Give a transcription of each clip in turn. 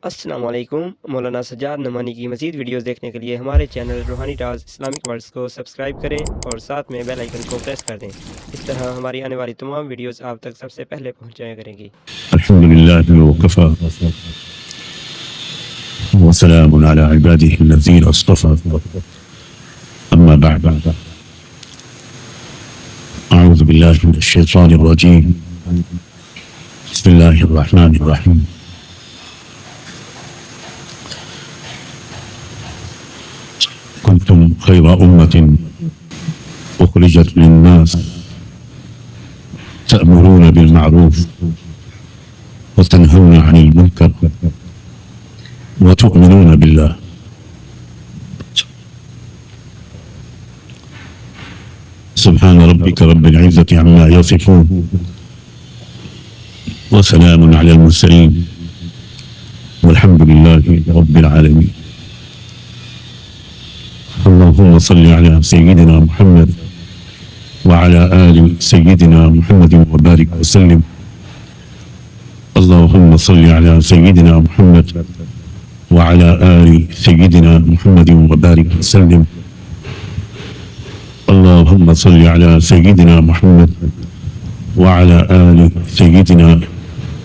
अस्सलामुअलैकुम। मौलाना सज्जाद नमानी की मज़ीद वीडियोस देखने के लिए हमारे चैनल रूहानी टाज इस्लामिक वर्ड्स को सब्सक्राइब करें और साथ में बेल आइकन को प्रेस कर दें। इस तरह हमारी आने वाली तमाम वीडियोस आप तक सबसे पहले पहुंच जाया करेंगी। अल्हम्दुलिल्लाहि वकफ़ा व सलामुन अला इबादिहि अल्लज़ीना इस्तफ़ा अम्मा बअद अऊज़ु बिल्लाहि मिनश शैतानिर रजीम बिस्मिल्लाहिर रहमानिर रहीम कुंतुम खैरा उम्मतिन उखरिजत लिन्नास तअमुरूना बिल मअरूफ व तनहौना अनिल मुनकर व तु'मिनूना बिल्लाह। सुब्हान रब्बिक रब्बिल इज़्ज़ति अम्मा यसिफून व सलामुन अलल मुरसलीन वल्हम्दुलिल्लाहि रब्बिल आलमीन। अल्लाहुम्मा सल्लि अला सय्यिदिना मुहम्मद व अला आलि सय्यिदिना मुहम्मद व बारिक व सल्लिम। अल्लाहुम्मा सल्लि अला सय्यिदिना मुहम्मद व अला आलि सय्यिदिना मुहम्मद व बारिक व सल्लिम। अल्लाहुम्मा सल्लि अला सय्यिदिना मुहम्मद व अला आलि सय्यिदिना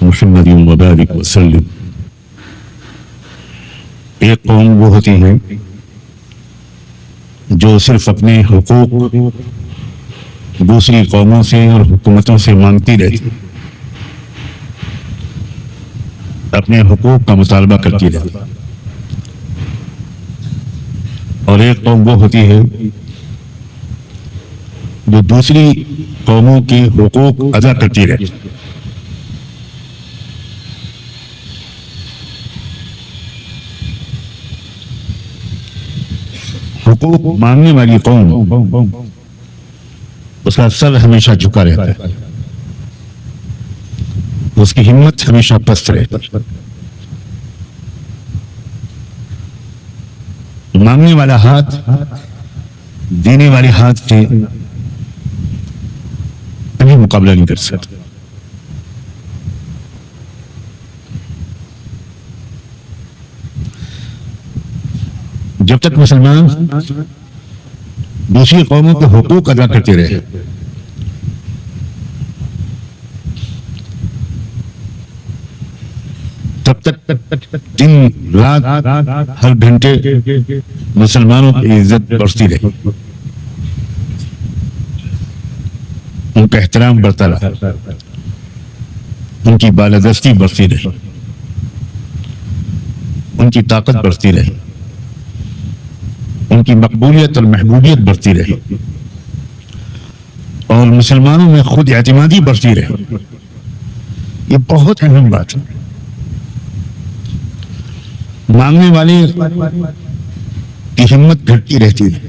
मुहम्मद व बारिक व सल्लिम। एक कौम वो होती है जो सिर्फ अपने हुकूक दूसरी कौमों से और हुकूमतों से मांगती रहती, अपने हुकूक का मुतालबा करती रहती। और एक कौम वो होती है जो दूसरी कौमों के हुकूक अदा करती रहती। हुकूक मांगने वाली कौम उसका सर हमेशा झुका रहता है, उसकी हिम्मत हमेशा पस्त रहती है। मांगने वाला हाथ देने वाले हाथ से कभी मुकाबला नहीं कर सकता। जब तक मुसलमान दूसरी कौमों के हुकूक अदा करते रहे, तब तक दिन रात हर घंटे मुसलमानों की इज्जत बढ़ती रही, उनका एहतराम बढ़ता रहा, उनकी बालादस्ती बढ़ती रही, उनकी ताकत बढ़ती रही, उनकी मकबूलियत और महबूबियत बढ़ती रही और मुसलमानों में खुद एतमादी बढ़ती रही। ये बहुत अहम बात है। मांगने वाले की हिम्मत घटती रहती है,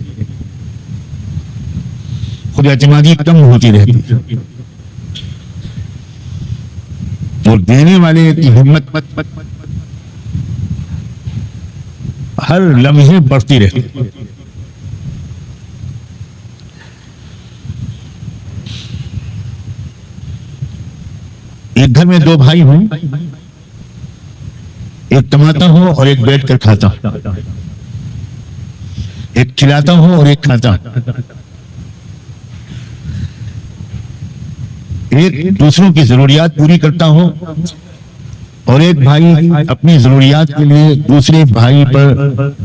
खुद एतमादी कम होती रहती है और देने वाले की हिम्मत हर लम्हे बढ़ती रहती। एक घर में दो भाई हों, एक कमाता हो और एक बैठकर खाता, एक खिलाता हो और एक खाता, एक दूसरों की जरूरियात पूरी करता हो और एक भाई अपनी जरूरियात के लिए दूसरे भाई पर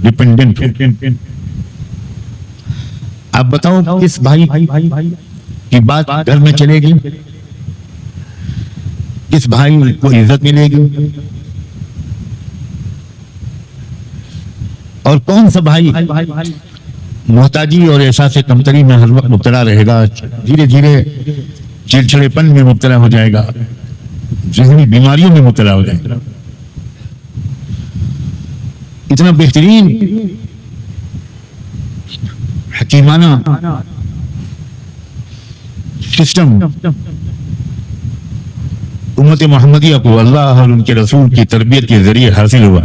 डिपेंडेंट हो। आप बताओ किस भाई की बात घर में चलेगी, किस भाई को इज्जत मिलेगी और कौन सा भाई मोहताजी और एहसास कमतरी में हर वक्त मुब्तला रहेगा, धीरे धीरे चिड़चिड़ेपन में मुब्तला हो जाएगा, ज़हनी बीमारियों में मुब्तला हो जाएगा। इतना बेहतरीन हकीमाना सिस्टम उम्मत मोहम्मदिया को अल्लाह और उनके रसूल की तरबियत के जरिए हासिल हुआ।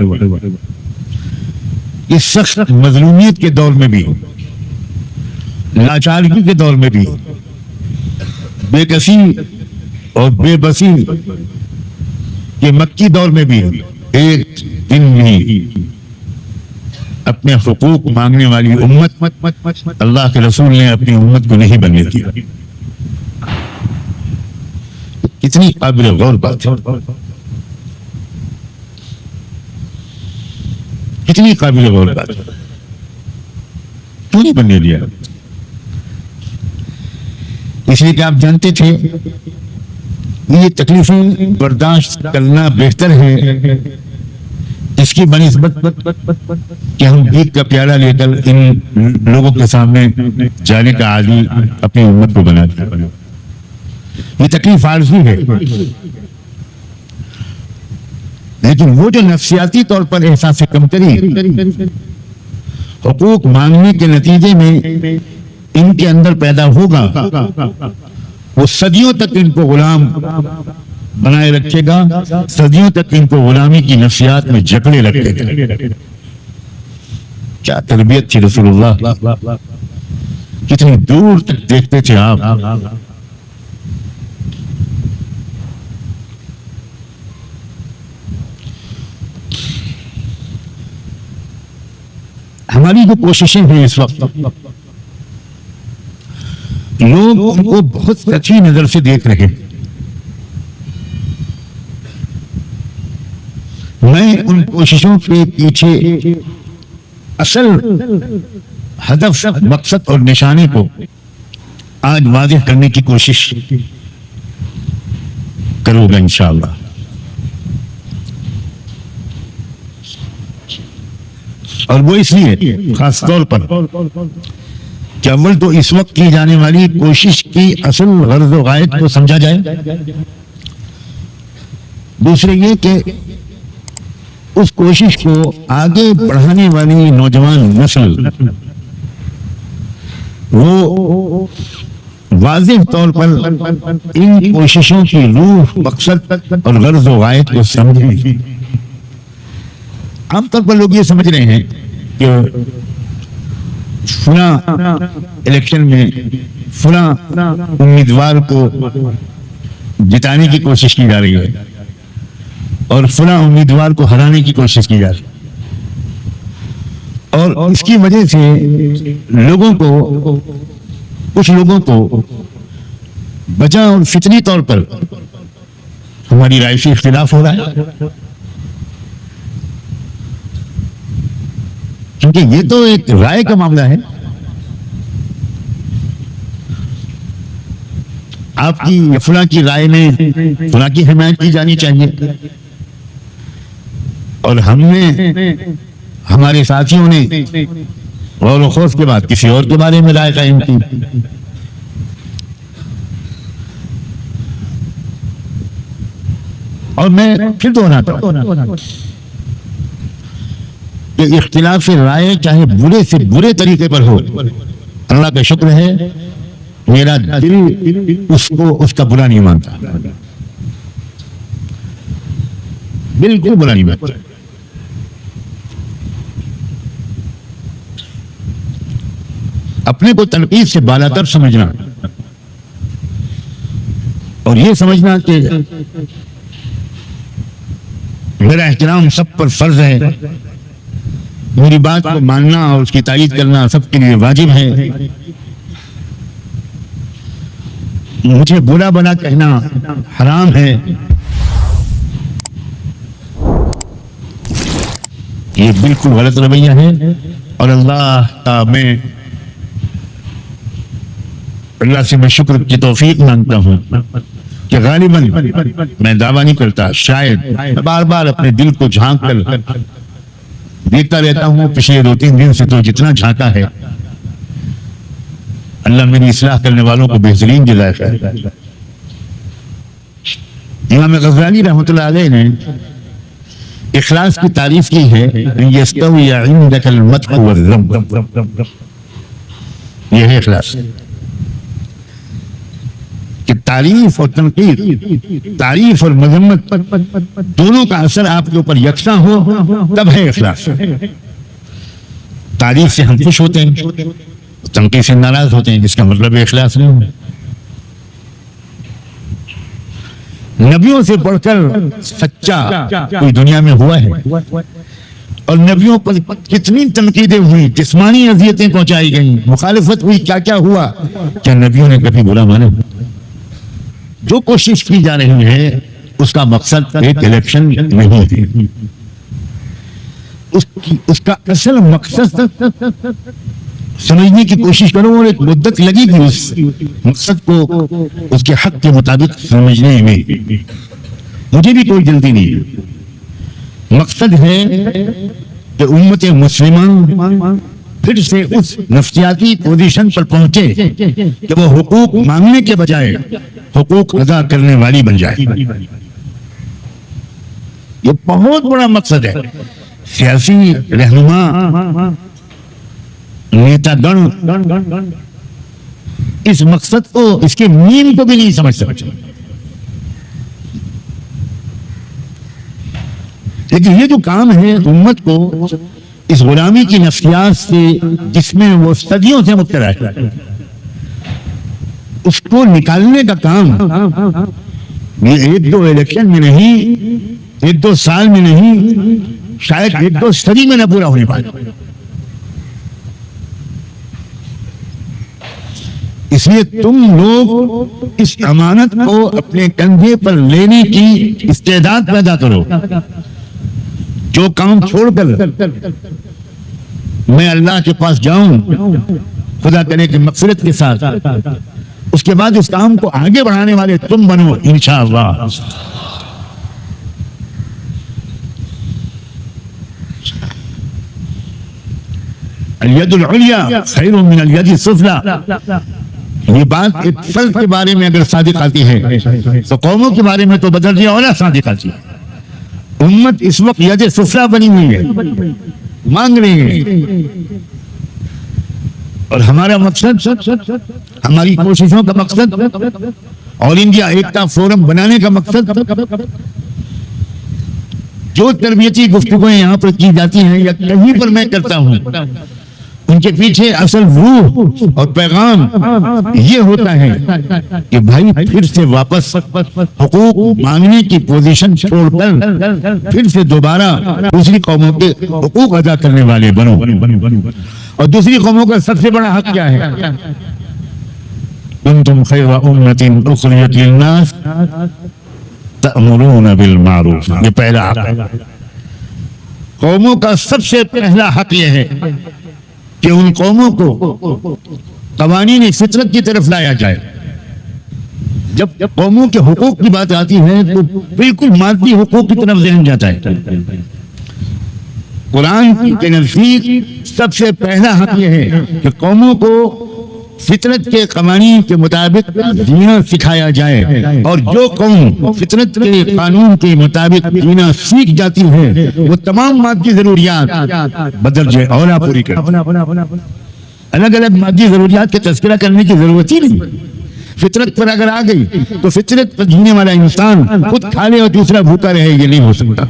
इस सख्त मजलूमियत के दौर में भी, लाचारगी के दौर में भी, बेकसी और बेबसी के मक्की दौर में भी एक दिन भी अपने हुकूक मांगने वाली उम्मत अल्लाह के रसूल ने अपनी उम्मत को नहीं बनने दिया। कितनी काबिल गौर बात है, कितनी काबिल गौर बात है। क्यों नहीं बनने दिया? इसलिए कि आप जानते थे ये तकलीफें बर्दाश्त करना बेहतर है इसकी बनिस्बत कि हम भीख का प्याला लेकर इन लोगों के सामने जाने का आदी अपनी उम्मत को बना दिया। ये तकलीफ आरज़ी है, लेकिन वो जो नफ्सियाती तौर पर एहसास कमतरी हुकूक मांगने के नतीजे में इनके अंदर पैदा होगा, वो सदियों तक इनको गुलाम बनाए रखेगा, सदियों तक इनको गुलामी की नफ्सियात में जकड़े रखेगा। क्या तरबियत थी रसूलुल्लाह, कितनी दूर तक देखते थे आप। हमारी जो कोशिशें हैं इस वक्त, लोग उनको बहुत सच्ची नजर से देख रहे हैं। मैं उन कोशिशों के पीछे असल हदफ, मकसद और निशाने को आज वाज़ेह करने की कोशिश करूंगा इंशाअल्लाह। और वो इसलिए खास तौर पर कि अव्वल तो इस वक्त की जाने वाली कोशिश की असल गर्ज़ व गायत को समझा जाए, दूसरे ये कि उस कोशिश को आगे बढ़ाने वाली नौजवान नस्ल वो वाज़ेह तौर पर इन कोशिशों की रूह, मकसद और गर्ज़ व गायत को समझे। आमतौर पर लोग ये समझ रहे हैं कि फला इलेक्शन में फला उम्मीदवार को जिताने की कोशिश की जा रही है और फला उम्मीदवार को हराने की कोशिश की जा रही है, और इसकी वजह से लोगों को, कुछ लोगों को वजह और फितरी तौर पर हमारी राय से इख्तिलाफ हो रहा है। क्योंकि ये तो एक राय का मामला है। आपकी फला की राय में फला की हिमायत की जानी चाहिए, और हमने, हमारे साथियों ने गौर व खौफ के बाद किसी और के बारे में राय कायम की। और मैं फिर दोहराता हूं कि इख्तिलाफ राय चाहे बुरे से बुरे तरीके पर हो, अल्लाह का शुक्र है मेरा दिल उसको, उसका बुरा नहीं मानता, बिल्कुल बुरा नहीं मानता। अपने को तनकीद से बालातर समझना और ये समझना कि मेरा एहतराम सब पर फर्ज है, मेरी बात को मानना और उसकी तारीफ करना सबके लिए वाजिब है, मुझे बुरा बना कहना हराम है, ये बिल्कुल गलत रवैया है। और अल्लाह से मैं शुक्र की तौफीक मांगता हूँ कि गालिबन मैं दावा नहीं करता, शायद बार बार अपने दिल को झांक कर देखता रहता हूँ। पिछले 2-3 दिन से तो जितना झांका है, अल्लाह मेरी इस्लाह करने वालों को बेहतरीन जज़ा खैर। इमाम गज़ाली रहमतुल्लाह अलैह ने इखलास की तारीफ की है, यस्तवी इंदकल मद्ह वज़्ज़म, यह है इखलास कि तारीफ और तनकीद, तारीफ और मजम्मत दोनों का असर आपके ऊपर यकसा हो, तब है इखलास। तारीफ से हम खुश होते हैं, तनकीद से नाराज होते हैं, इसका मतलब इखलास नहीं है। नबियों से बढ़कर सच्चा कोई दुनिया में हुआ है? और नबियों पर कितनी तनकीदें हुई, जिस्मानी अजियतें पहुंचाई गई, मुखालिफत हुई, क्या क्या हुआ? क्या नबियों ने कभी बुरा माना? जो कोशिश की जा रही है उसका मकसद एक इलेक्शन नहीं है। उसका असल मकसद समझने की कोशिश करो और एक मुद्दत लगेगी उस मकसद को उसके हक के मुताबिक समझने में। मुझे भी कोई जल्दी नहीं है। मकसद है कि उम्मत मुस्लिमा फिर से उस नफ्सियाती पोजीशन पर पहुंचे कि वो हुकूक मांगने के बजाय हुकूक अदा करने वाली बन जाए। ये बहुत बड़ा मकसद है। सियासी रहनुमा, नेतागण इस मकसद को, इसके मीन को भी नहीं समझ सकते। लेकिन ये जो काम है उम्मत को इस गुलामी की नफ्सियात से, जिसमें वो सदियों से मुब्तला है, उसको निकालने का काम ये एक दो इलेक्शन में नहीं, एक दो साल में नहीं, शायद एक दो सदी में न पूरा होने पाए। इसलिए तुम लोग इस अमानत को अपने कंधे पर लेने की इस्तेदाद पैदा करो। जो काम छोड़कर मैं अल्लाह के पास जाऊं खुदा करे कि मग़फ़िरत के साथ, उसके बाद इस काम को आगे बढ़ाने वाले तुम बनो इंशाअल्लाह। अल-यदुल उलिया खैरुम मिनल यदि सुफ़ला। ये बात एक फर्द के बारे में अगर सादिक आती है तो कौमों के बारे में तो बदर और सादिक आती है। उम्मत इस वक्त यद सुफ़ला बनी हुई है, मांग रही है, और हमारा मकसद, हमारी कोशिशों का मकसद, ऑल इंडिया एकता फोरम बनाने का मकसद, जो तरबियती गुफ्तगूएं यहाँ पर की जाती हैं या कहीं पर मैं करता हूँ, उनके पीछे असल रूह और पैगाम ये होता है कि भाई फिर से वापस हुकूक मांगने की पोजीशन छोड़कर फिर से दोबारा दूसरी कौमों के हुकूक अदा करने वाले बनो। और दूसरी कौमों का सबसे बड़ा हक क्या है? कुंतुम खैरा उम्मतिन उखरिजत लिन्नास तअमुरून बिल मारूफ। ये पहला हक। कौमों का सबसे पहला हक यह है कि उन कौमों को कवानीन फितरत की तरफ लाया जाए। जब कौमों के हुकूक की बात आती है तो बिल्कुल मादी हुकूक की तरफ ध्यान जाता है। कुरान के नज़दीक सबसे पहला हक यह है कि कौमों को फितरत के कवानीन के मुताबिक जीना सिखाया जाए, और जो कौम फितरत के कानून के मुताबिक जीना सीख जाती है वो तमाम मादी जरूरियात बदरजे औला पूरी कर। अलग अलग मादी जरूरियात के तज़किरा करने की जरूरत ही नहीं। फितरत पर अगर आ गई तो फितरत पर जीने वाला इंसान खुद खा ले और दूसरा भूखा रहे, ये नहीं हो सकता।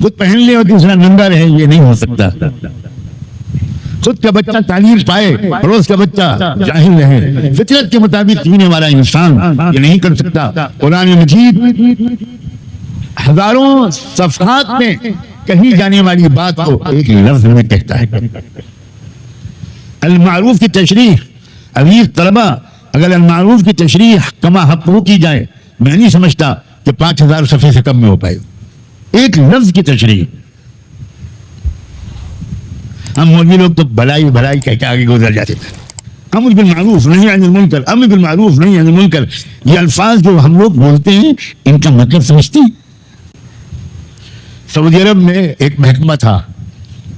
खुद पहन ले और दूसरा नंगा रहे, ये नहीं हो सकता। खुद का बच्चा तालीम पाए, पड़ोस का बच्चा जाहिल रहे, फितरत के मुताबिक जीने वाला इंसान ये नहीं कर सकता। कुरान मजीद हजारों सफ़हात में कही जाने वाली बात को एक लफ्ज में कहता है। अल मारूफ की तशरीह, अवीज़ तलबा, अगर अल मारूफ की तशरीह कमा हक़्क़ुहू की जाए, मैं नहीं समझता कि 5000 सफ़े से कम में हो पाए। एक लफ्ज की तशरीह। हम मौलवी लोग तो भलाई भलाई कह के आगे गुजर जाते थे। अम्र बिल मारूफ नहीं अनिल मुनकर, अम्र बिल मारूफ नहीं अनिल मुनकर, ये अल्फाज जो हम लोग बोलते हैं इनका मतलब समझते हैं? सऊदी अरब में एक महकमा था,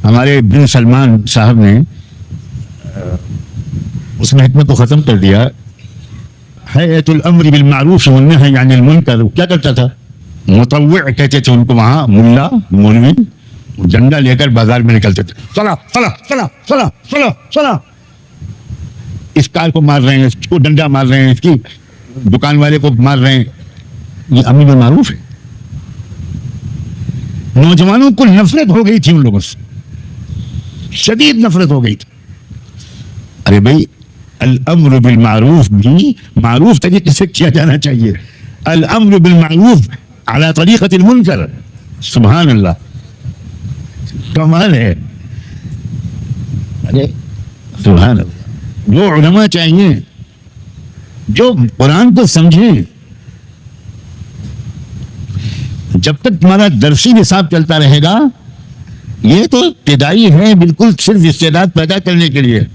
हमारे बिन सलमान साहब ने उस महकमे को खत्म कर दिया। हयतुल अम्र बिल मारूफ व नही अनिल मुनकर क्या करता था? मुतव्वि कहते थे उनको। वहां मुल्ला मौलवी झंडा लेकर बाजार में निकलते थे। चला चला चला चला चला चला, इस कार को मार रहे हैं, इसको डंडा मार रहे हैं, इसकी दुकान वाले को मार रहे हैं। ये अम्र बिल मारूफ है। नौजवानों को नफरत हो गई थी उन लोगों से, शदीद नफरत हो गई थी। अरे भाई, अल अम्र बिल मारूफ भी मारूफ तरीके से किया जाना चाहिए। अल अम्र बिल मारूफ अला तरीक़तिल मुनकर। सुभान अल्लाह, कमाल है। अरे सुभान अल्लाह, जो उलमा चाहिए जो कुरान को समझें। जब तक तुम्हारा दरसी निसाब चलता रहेगा, ये तो इब्तिदाई है, बिल्कुल सिर्फ इस्तेदाद पैदा करने के लिए।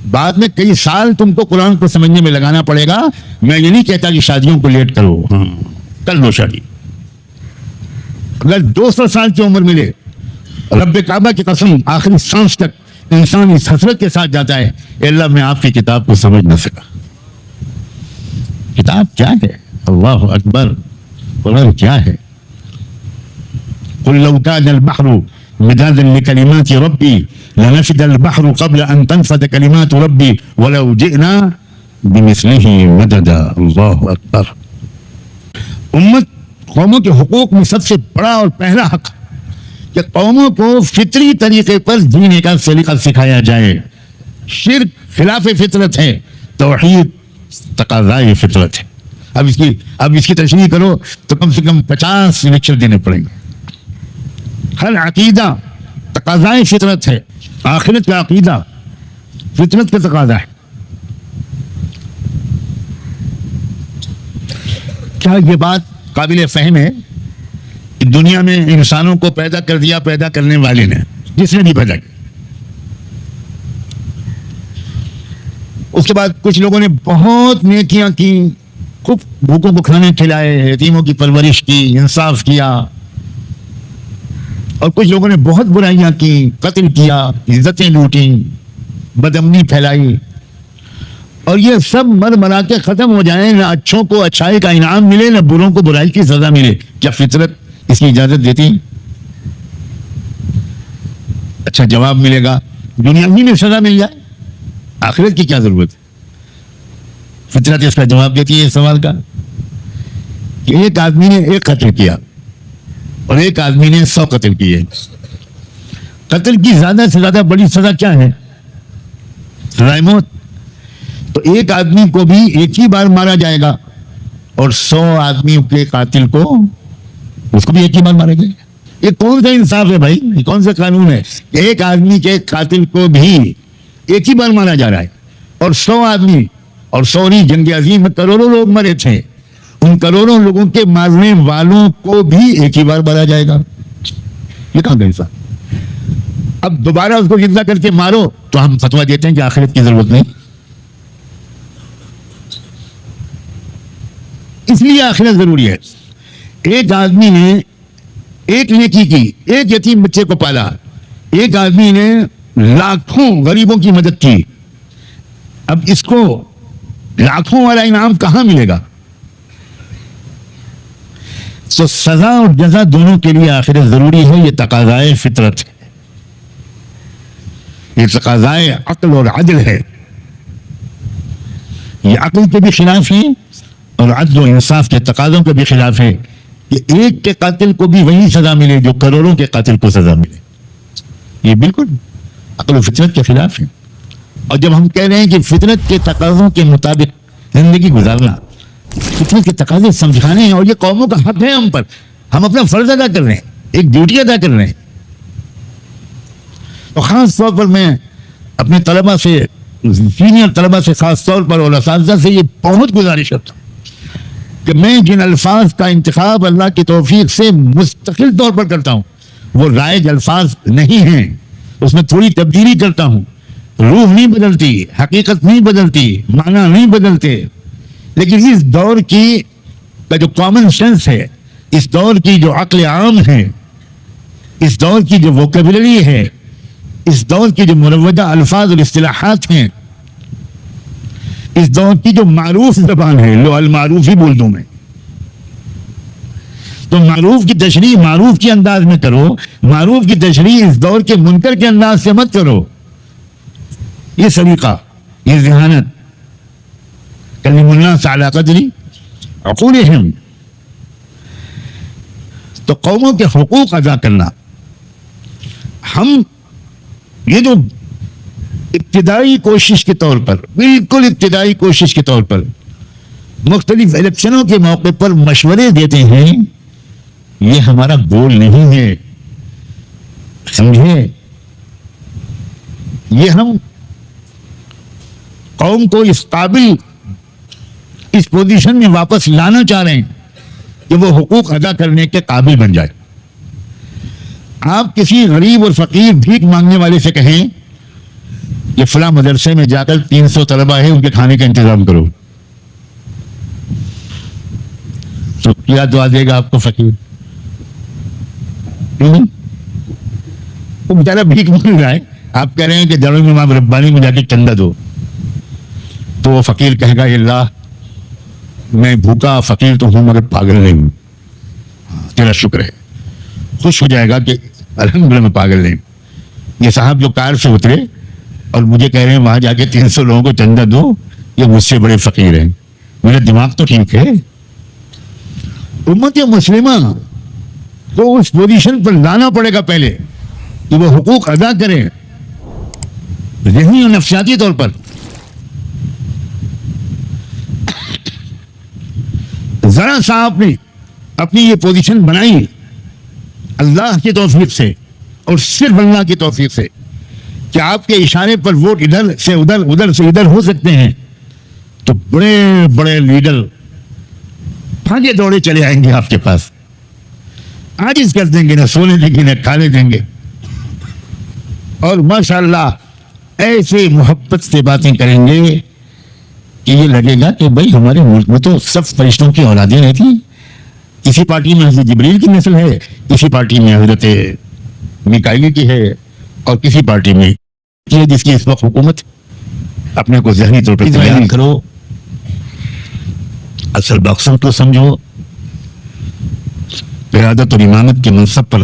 बाद में कई साल तुमको कुरान को समझने में लगाना पड़ेगा। मैं ये नहीं कहता कि शादियों को लेट करो, कर लो शादी। अगर 200 साल की उम्र मिले, रब्बे काबा की कसम, आखिरी सांस तक इंसान इस हसरत के साथ जाता है, अल्लाह मैं आपकी किताब को समझ न सका। किताब क्या है? अल्लाह अकबर। कुरान क्या है? कुल लौ कान अल बहरु मिदादन लिकलिमाति रब्बी लनफद अल बहरु क़ब्ल अन तनफद कलिमातु रब्बी वलौ जिअना बिमिस्लिही मददा। अल्लाह अकबर। उम्मत कौमों के हुकूक में सबसे बड़ा और पहला हक कि कौमों को फितरी तरीके पर जीने का सलीका सिखाया जाए। शिर्क खिलाफ फितरत है, तौहीद तकाज़ाए फितरत है। अब इसकी तशरीह करो तो कम से कम 50 लेक्चर देने पड़ेंगे। हर अकीदा तकाज़ाए फितरत है। आखिरत का अकीदा फितरत का तकाज़ा है। क्या ये बात काबिल फहम है कि दुनिया में इंसानों को पैदा कर दिया पैदा करने वाले ने, जिसने भी पैदा किया। उसके बाद कुछ लोगों ने बहुत नेकियां की, खूब भूखों को खाने खिलाए, यतीमों की परवरिश की, इंसाफ किया। और कुछ लोगों ने बहुत बुराइयां की, कत्ल किया, इज्जतें लूटी, बदअमनी फैलाई। और ये सब मर मरा के खत्म हो जाए, ना अच्छों को अच्छाई का इनाम मिले, ना बुरों को बुराई की सजा मिले। क्या फितरत इसकी इजाजत देती? अच्छा जवाब मिलेगा, दुनिया ही में सजा मिल जाए, आखिरत की क्या जरूरत है? फितरत इसका जवाब देती है इस सवाल का कि एक आदमी ने एक कत्ल किया और एक आदमी ने 100 कत्ल किए। कत्ल की ज्यादा से ज्यादा बड़ी सजा क्या है? सजाए मौत। तो एक आदमी को भी एक ही बार मारा जाएगा और 100 आदमियों के कातिल को, उसको भी एक ही बार मारेंगे। ये कौन सा इंसाफ है भाई? ये कौन सा कानून है? एक आदमी के कातिल को भी एक ही बार मारा जा रहा है और 100 आदमी, और 100 नहीं, जंग अजीम में करोड़ों लोग मरे थे, उन करोड़ों लोगों के मारने वालों को भी एक ही बार मारा जाएगा। ये कहां का इंसाफ? अब दोबारा उसको जिंदा करके मारो तो हम फतवा देते हैं कि आखिरत की जरूरत नहीं। इसलिए आखिरत जरूरी है। एक आदमी ने एक नेकी की, एक यतीम बच्चे को पाला, एक आदमी ने लाखों गरीबों की मदद की। अब इसको लाखों वाला इनाम कहां मिलेगा? तो सजा और जजा दोनों के लिए आखिरत जरूरी है। ये तकाज़ाए फितरत है, ये तकाज़ाए अक्ल और अदल है। ये अक्ल के भी खिलाफ है और अदल और इंसाफ के तकाज़ों के भी खिलाफ है कि एक के कातिल को भी वही सजा मिले जो करोड़ों के कातिल को सजा मिले। ये बिल्कुल अक्ल और फितरत के खिलाफ है। और जब हम कह रहे हैं कि फितरत के तकाज़ों के मुताबिक जिंदगी गुजारना, फितरत के तकाज़े समझाने हैं, और ये कौमों का हक है हम पर, हम अपना फर्ज अदा कर रहे हैं, एक ड्यूटी अदा कर रहे हैं। तो खास तौर पर मैं अपने तलबा से, सीनियर तलबा से खास तौर पर और असातिज़ा से ये बहुत गुजारिश करता हूँ कि मैं जिन अल्फाज का इंतखाब अल्लाह की तौफीक से मुस्तकिल तौर पर करता हूँ, वो राइज अल्फाज नहीं हैं, उसमें थोड़ी तब्दीली करता हूँ। रूह नहीं बदलती, हकीकत नहीं बदलती, माना नहीं बदलते, लेकिन इस दौर की का जो कॉमन सेंस है, इस दौर की जो अक्ल आम है, इस दौर की जो वोकेबुलरी है, इस दौर की जो मुरव्वजा अल्फाज और इस्तिलाहात हैं, इस दौर की जो मारूफ ज़बान है, लो अल मारूफ ही बोल दूं मैं, तो मारूफ की तशरीह मारूफ के अंदाज में करो, मारूफ की तशरीह इस दौर के मुनकर के अंदाज से मत करो। ये सलीका, ये ज़हानत, कल्लिमुन्नास अला क़द्री अक़ूलिहिम। तो कौमों के हुकूक अदा करना, हम ये जो इब्तिदाई कोशिश के तौर पर, बिल्कुल इब्तिदाई कोशिश के तौर पर मुख्तलिफ इलेक्शनों के मौके पर मशवरे देते हैं, ये हमारा गोल नहीं है, समझे। ये हम कौम को इस काबिल, इस पोजीशन में वापस लाना चाह रहे हैं कि वो हुकूक अदा करने के काबिल बन जाए। आप किसी गरीब और फकीर भीख मांगने वाले से कहें कि फला मदरसे में जाकर 300 तलबा है, उनके खाने का इंतजाम करो, तो क्या दुआ देगा आपको फकीर? क्यों नहीं? वो बेचारा भीख मांग रहा है, आप कह रहे हैं कि दारुल इमाम रब्बानी में जाके चंदा दो, तो वो फकीर कहेगा अल्लाह मैं भूखा फकीर तो हूं मगर पागल नहीं हूं, तेरा शुक्र है। खुश हो जाएगा कि अल्हम्दुलिल्लाह मैं पागल नहीं। ये साहब जो कार से उतरे और मुझे कह रहे हैं वहां जाके 300 लोगों को चंदा दो, ये मुझसे बड़े फकीर हैं, मेरा दिमाग तो ठीक है। उम्मत मुस्लिमा को उस पोजीशन पर लाना पड़ेगा पहले कि वो हुकूक अदा करें, ज़हनी और नफ्सियाती तौर पर। जरा सा आपने अपनी ये पोजीशन बनाई अल्लाह की तौफीक से और सिर्फ अल्लाह की तौफीक से कि आपके इशारे पर वोट इधर से उधर, उधर से इधर हो सकते हैं, तो बड़े बड़े लीडर भागे दौड़े चले आएंगे आपके पास, आजिज कर देंगे, ना सोने देंगे ना खाने देंगे, और माशाअल्लाह ऐसे मोहब्बत से बातें करेंगे कि ये लगेगा कि भाई हमारे मुल्क में तो सब फरिश्तों की औलादें रहती हैं। किसी पार्टी में हज़रत जिब्रील की नस्ल है, किसी पार्टी में हज़रत मिकाईल की है, और किसी पार्टी में ये जिसकी इस वक्त हुकूमत। अपने को ज़हनी तौर पर तैयार करो, असल मकसद को समझो। क़यादत और इमामत के मनसब पर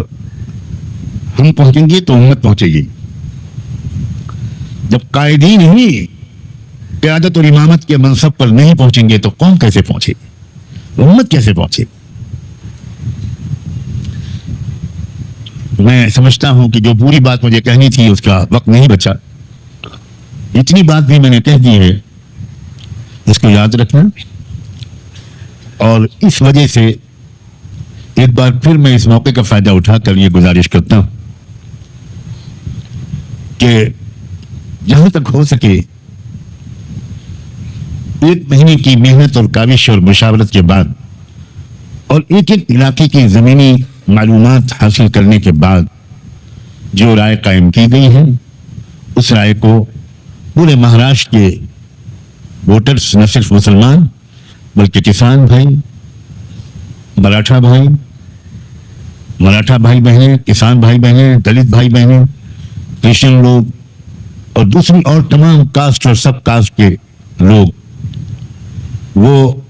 हम पहुंचेंगे तो उम्मत पहुंचेगी। जब कायदीन ही क़यादत और इमामत के मनसब पर नहीं पहुंचेंगे तो कौन कैसे पहुंचेगी, उम्मत कैसे पहुंचेगी? मैं समझता हूं कि जो पूरी बात मुझे कहनी थी उसका वक्त नहीं बचा, इतनी बात भी मैंने कह दी है, इसको याद रखना। और इस वजह से एक बार फिर मैं इस मौके का फायदा उठाकर ये गुजारिश करता हूं कि जहां तक हो सके 1 महीने की मेहनत और काविश और मुशावरत के बाद और एक एक इलाके की जमीनी मालूमात हासिल करने के बाद जो राय कायम की गई है, उस राय को पूरे महाराष्ट्र के वोटर्स, न सिर्फ मुसलमान बल्कि किसान भाई, मराठा भाई बहनें, किसान भाई बहनें, दलित भाई बहनें, क्रिश्चियन लोग और दूसरी और तमाम कास्ट और सब कास्ट के लोग, वो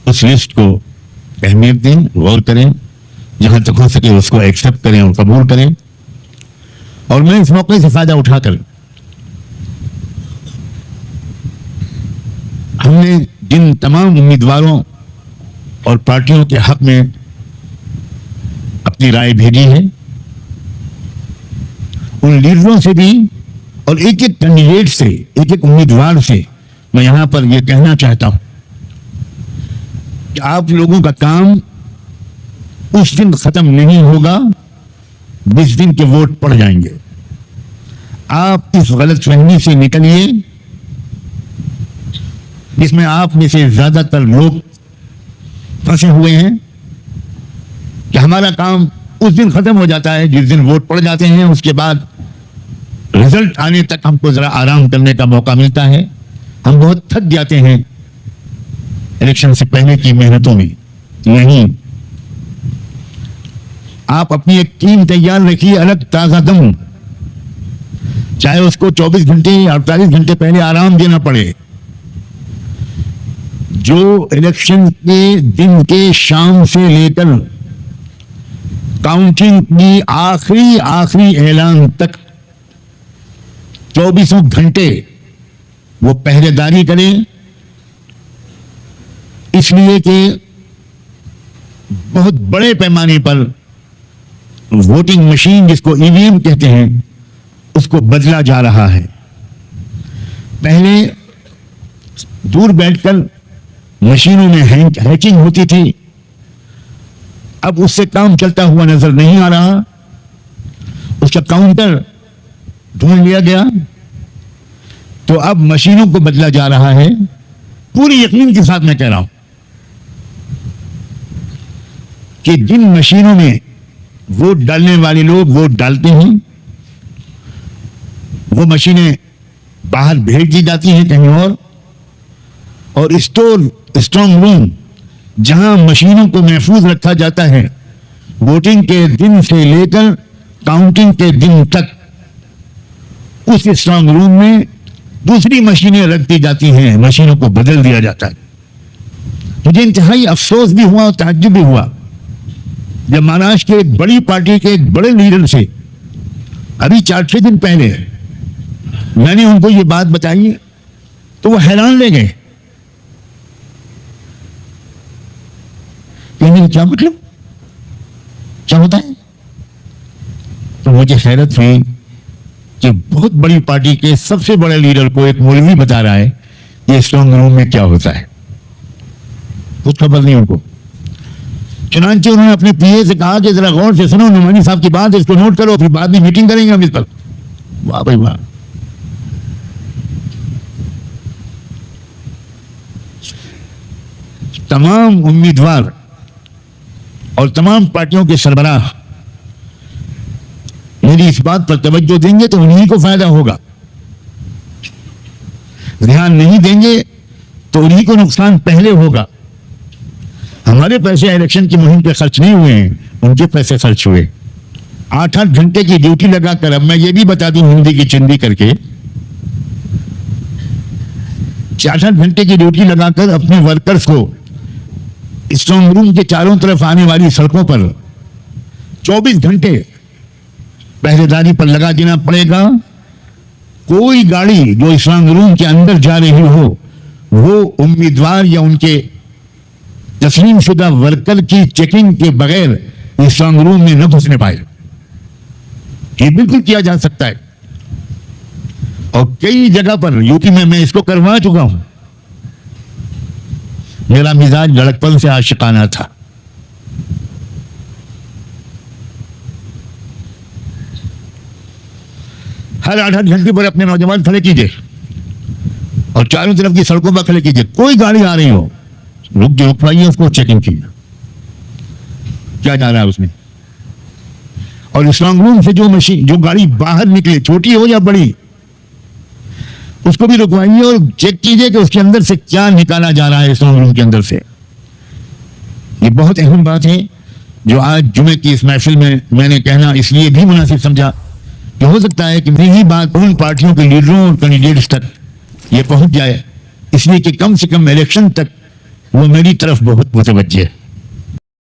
उस लिस्ट को अहमियत दें, गौर करें, जहां तक हो सके उसको एक्सेप्ट करें और कबूल करें। और मैं इस मौके से फायदा उठाकर हमने जिन तमाम उम्मीदवारों और पार्टियों के हक में अपनी राय भेजी है, उन लीडरों से भी और एक एक कैंडिडेट से, एक एक उम्मीदवार से मैं यहां पर यह कहना चाहता हूं कि आप लोगों का काम उस दिन खत्म नहीं होगा जिस दिन के वोट पड़ जाएंगे। आप इस गलतफहमी से निकलिए जिसमें आप में से ज्यादातर लोग फंसे हुए हैं कि हमारा काम उस दिन खत्म हो जाता है जिस दिन वोट पड़ जाते हैं, उसके बाद रिजल्ट आने तक हमको जरा आराम करने का मौका मिलता है, हम बहुत थक जाते हैं इलेक्शन से पहले की मेहनतों में। नहीं, आप अपनी एक टीम तैयार रखिए, अलग ताजा दम, चाहे उसको 24 घंटे या 48 घंटे पहले आराम देना पड़े। जो इलेक्शन के दिन के शाम से लेकर काउंटिंग की आखिरी ऐलान तक 24 घंटे वो पहरेदारी करें, इसलिए कि बहुत बड़े पैमाने पर वोटिंग मशीन, जिसको ईवीएम कहते हैं, उसको बदला जा रहा है। पहले दूर बैठकर मशीनों में हैकिंग होती थी, अब उससे काम चलता हुआ नजर नहीं आ रहा। उसका काउंटर ढूंढ लिया गया, तो अब मशीनों को बदला जा रहा है। पूरी यकीन के साथ मैं कह रहा हूं कि जिन मशीनों में वोट डालने वाले लोग वोट डालते हैं, वो मशीनें बाहर भेज दी जाती हैं कहीं और स्ट्रांग रूम जहां मशीनों को महफूज रखा जाता है, वोटिंग के दिन से लेकर काउंटिंग के दिन तक उस स्ट्रांग रूम में दूसरी मशीनें रख दी जाती हैं, मशीनों को बदल दिया जाता है। मुझे इंतहाई अफसोस भी हुआ और ताज्जुब भी हुआ जब महाराष्ट्र के एक बड़ी पार्टी के एक बड़े लीडर से अभी 4-6 दिन पहले मैंने उनको ये बात बताई, तो वो हैरान ले गए। क्या मतलब, क्या होता है? तो मुझे हैरत हुई कि बहुत बड़ी पार्टी के सबसे बड़े लीडर को एक मौलवी बता रहा है ये स्ट्रांग रूम में क्या होता है। कुछ खबर नहीं उनको। चुनांचे उन्होंने अपने पीए से कहा कि जरा गौर से सुनो, नुमानी साहब की बात, इसको नोट करो, फिर बाद में मीटिंग करेंगे हम इस पर। वाह भाई वाह। तमाम उम्मीदवार और तमाम पार्टियों के सरबराह यदि इस बात पर तवज्जो देंगे तो उन्हीं को फायदा होगा, ध्यान नहीं देंगे तो उन्हीं को नुकसान पहले होगा। हमारे पैसे इलेक्शन की मुहिम पे खर्च नहीं हुए हैं, उनके पैसे खर्च हुए। 8-8 घंटे की ड्यूटी लगाकर, अब मैं ये भी बता दूं हिंदी की चिंदी करके, 4-8 घंटे की ड्यूटी लगाकर अपने वर्कर्स को स्ट्रांग रूम के चारों तरफ आने वाली सड़कों पर 24 घंटे पहरेदारी पर लगा देना पड़ेगा। कोई गाड़ी जो स्ट्रांग रूम के अंदर जा रही हो, वो उम्मीदवार या उनके तस्लीम शुदा वर्कर की चेकिंग के बगैर स्ट्रांग रूम में न घुसने पाए। ये बिल्कुल किया जा सकता है और कई जगह पर यूपी में मैं इसको करवा चुका हूं। मेरा मिजाज लड़कपन से आशिकाना था। हर 8-8 घंटे पर अपने नौजवान खड़े कीजिए और चारों तरफ की सड़कों पर खड़े कीजिए। कोई गाड़ी आ रही हो, रुक पाइए, उसको चेकिंग कीजिए क्या जा रहा है उसमें। और स्ट्रांग रूम से जो गाड़ी बाहर निकले, छोटी हो या बड़ी, उसको भी रुकवाइए और चेक कीजिए कि उसके अंदर से क्या निकाला जा रहा है स्ट्रांग रूम के अंदर से। ये बहुत अहम बात है जो आज जुमे की इस महफिल में मैंने कहना इसलिए भी मुनासिब समझा कि हो सकता है कि यही बात उन पार्टियों के लीडरों और कैंडिडेट्स तक ये पहुंच जाए, इसलिए कि कम से कम इलेक्शन तक वो मेरी तरफ बहुत मुतवज्जे है।